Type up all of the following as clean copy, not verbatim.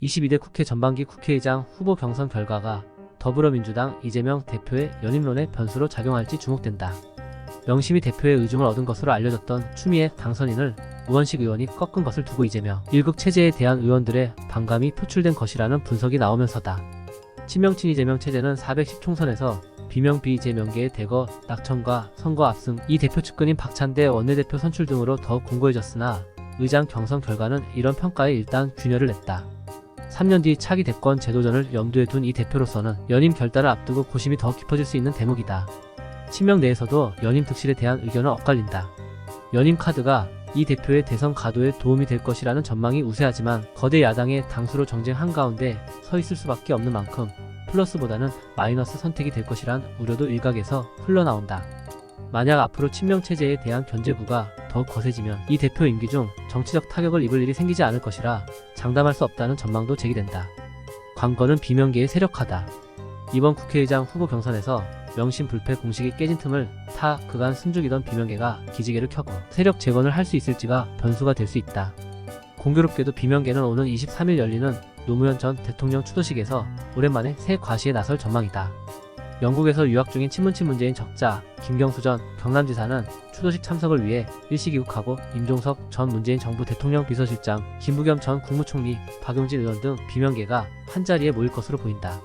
22대 국회 전반기 국회의장 후보 경선 결과가 더불어민주당 이재명 대표의 연임론의 변수로 작용할지 주목된다. 명심이 대표의 의중을 얻은 것으로 알려졌던 추미애 당선인을 우원식 의원이 꺾은 것을 두고 이재명 1국 체제에 대한 의원들의 반감이 표출된 것이라는 분석이 나오면서다. 친명친 이재명 체제는 410 총선에서 비명 비이재명계의 대거 낙천과 선거 압승, 이 대표 측근인 박찬대 원내대표 선출 등으로 더 공고해졌으나 의장 경선 결과는 이런 평가에 일단 균열을 냈다. 3년 뒤 차기 대권 재도전을 염두에 둔 이 대표로서는 연임 결단을 앞두고 고심이 더 깊어질 수 있는 대목이다. 친명 내에서도 연임 득실에 대한 의견은 엇갈린다. 연임 카드가 이 대표의 대선 가도에 도움이 될 것이라는 전망이 우세하지만 거대 야당의 당수로 정쟁 한가운데 서 있을 수밖에 없는 만큼 플러스보다는 마이너스 선택이 될 것이란 우려도 일각에서 흘러나온다. 만약 앞으로 친명 체제에 대한 견제구가 더욱 거세지면 이 대표 임기 중 정치적 타격을 입을 일이 생기지 않을 것이라 장담할 수 없다는 전망도 제기된다. 관건은 비명계의 세력화다. 이번 국회의장 후보 경선에서 명심 불패 공식이 깨진 틈을 타 그간 숨죽이던 비명계가 기지개를 켜고 세력 재건을 할 수 있을지가 변수가 될 수 있다. 공교롭게도 비명계는 오는 23일 열리는 노무현 전 대통령 추도식에서 오랜만에 새 과시에 나설 전망이다. 영국에서 유학 중인 친문친 문재인 적자 김경수 전 경남지사는 추도식 참석을 위해 일시 귀국하고 임종석 전 문재인 정부 대통령 비서실장, 김부겸 전 국무총리, 박용진 의원 등 비명계가 한자리에 모일 것으로 보인다.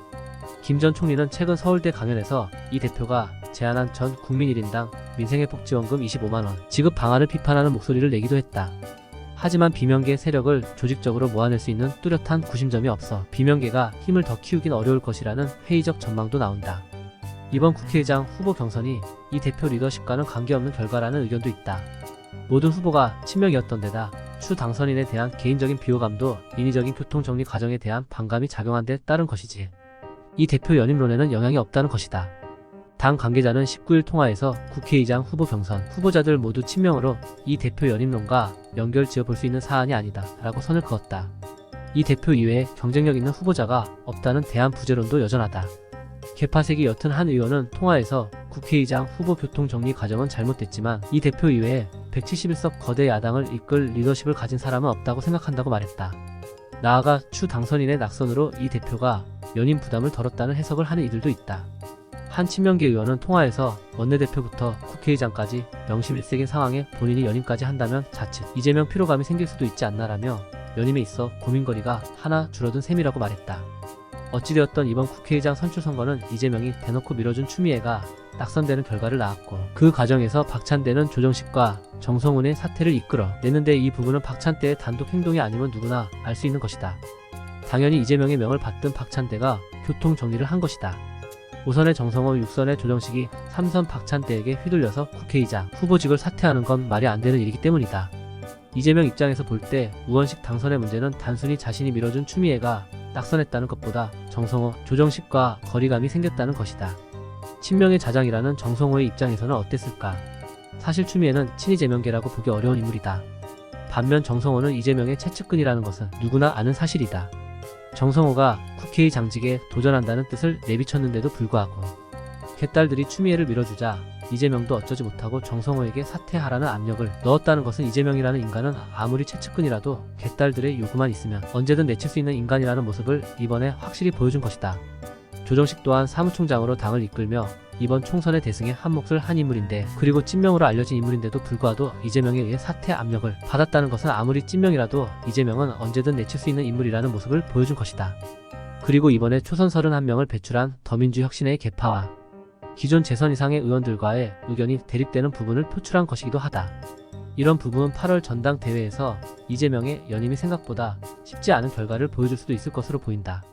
김 전 총리는 최근 서울대 강연에서 이 대표가 제안한 전 국민 1인당 민생회복지원금 25만원 지급 방안을 비판하는 목소리를 내기도 했다. 하지만 비명계 세력을 조직적으로 모아낼 수 있는 뚜렷한 구심점이 없어 비명계가 힘을 더 키우긴 어려울 것이라는 회의적 전망도 나온다. 이번 국회의장 후보 경선이 이 대표 리더십과는 관계없는 결과라는 의견도 있다. 모든 후보가 친명이었던 데다 추 당선인에 대한 개인적인 비호감도 인위적인 교통정리 과정에 대한 반감이 작용한 데 따른 것이지. 이 대표 연임론에는 영향이 없다는 것이다. 당 관계자는 19일 통화에서 국회의장 후보 경선 후보자들 모두 친명으로 이 대표 연임론과 연결 지어볼 수 있는 사안이 아니다 라고 선을 그었다. 이 대표 이외에 경쟁력 있는 후보자가 없다는 대안 부재론도 여전하다. 개파색이 옅은 한 의원은 통화에서 국회의장 후보 교통정리 과정은 잘못됐지만 이 대표 이외에 171석 거대 야당을 이끌 리더십을 가진 사람은 없다고 생각한다고 말했다. 나아가 추 당선인의 낙선으로 이 대표가 연임 부담을 덜었다는 해석을 하는 이들도 있다. 한 친명계 의원은 통화에서 원내대표부터 국회의장까지 명심 일색인 상황에 본인이 연임까지 한다면 자칫 이재명 피로감이 생길 수도 있지 않나라며 연임에 있어 고민거리가 하나 줄어든 셈이라고 말했다. 어찌되었던 이번 국회의장 선출 선거는 이재명이 대놓고 밀어준 추미애가 낙선되는 결과를 낳았고 그 과정에서 박찬대는 조정식과 정성훈의 사퇴를 이끌어 내는데 이 부분은 박찬대의 단독 행동이 아니면 누구나 알 수 있는 것이다. 당연히 이재명의 명을 받든 박찬대가 교통 정리를 한 것이다. 5선의 정성호, 6선의 조정식이 3선 박찬대에게 휘둘려서 국회의장 후보직을 사퇴하는 건 말이 안 되는 일이기 때문이다. 이재명 입장에서 볼 때 우원식 당선의 문제는 단순히 자신이 밀어준 추미애가 낙선했다는 것보다 정성호, 조정식과 거리감이 생겼다는 것이다. 친명의 자장이라는 정성호의 입장에서는 어땠을까? 사실 추미애는 친이재명계라고 보기 어려운 인물이다. 반면 정성호는 이재명의 최측근이라는 것은 누구나 아는 사실이다. 정성호가 국회의장직에 도전한다는 뜻을 내비쳤는데도 불구하고 개딸들이 추미애를 밀어주자 이재명도 어쩌지 못하고 정성호에게 사퇴하라는 압력을 넣었다는 것은 이재명이라는 인간은 아무리 최측근이라도 개딸들의 요구만 있으면 언제든 내칠 수 있는 인간이라는 모습을 이번에 확실히 보여준 것이다. 조정식 또한 사무총장으로 당을 이끌며 이번 총선의 대승에 한 몫을 한 인물인데 그리고 찐명으로 알려진 인물인데도 불구하고 이재명에 의해 사퇴 압력을 받았다는 것은 아무리 찐명이라도 이재명은 언제든 내칠 수 있는 인물이라는 모습을 보여준 것이다. 그리고 이번에 초선 31명을 배출한 더민주혁신의 개파와 기존 재선 이상의 의원들과의 의견이 대립되는 부분을 표출한 것이기도 하다. 이런 부분은 8월 전당대회에서 이재명의 연임이 생각보다 쉽지 않은 결과를 보여줄 수도 있을 것으로 보인다.